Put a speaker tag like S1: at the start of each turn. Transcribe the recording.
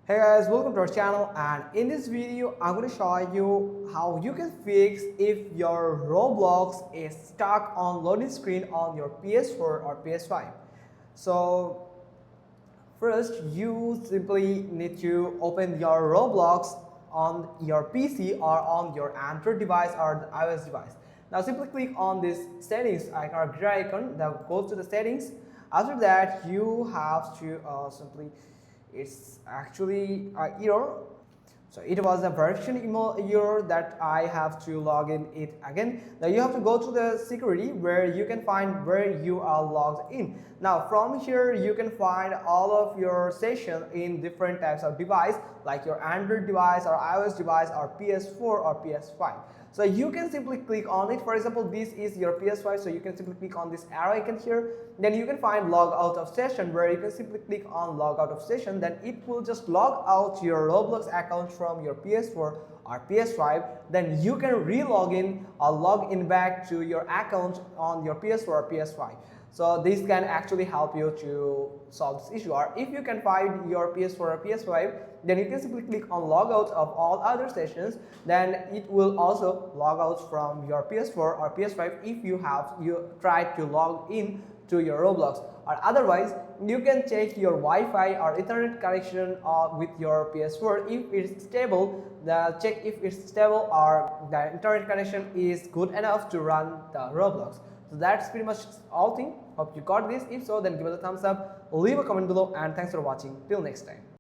S1: Hey guys, welcome to our channel, and in this video I'm going to show you how you can fix if your Roblox is stuck on loading screen on your PS4 or PS5. So first you simply need to open your Roblox on your PC or on your Android device or the iOS device. Now simply click on this settings icon or gear icon that goes to the settings. After that you have to simply it's actually error. So it was a version error that I have to log in it again. Now you have to go to the security where you can find where you are logged in. Now from here you can find all of your session in different types of device like your Android device or iOS device or PS4 or PS5. So you can simply click on it. For example, this is your PS5, so you can simply click on this arrow icon here. Then you can find log out of session where you can simply click on log out of session. Then it will just log out your Roblox account from your PS4 or PS5. Then you can re-log in or log in back to your account on your PS4 or PS5. So this can actually help you to solve this issue. Or if you can find your PS4 or PS5, then you can simply click on logout of all other sessions. Then it will also log out from your PS4 or PS5 if you tried to log in to your Roblox. Or otherwise, you can check your Wi-Fi or Ethernet connection with your PS4 if it's stable. Check if it's stable or the internet connection is good enough to run the Roblox. So that's pretty much all thing. Hope you got this. If so, then give us a thumbs up, leave a comment below, and thanks for watching. Till next time.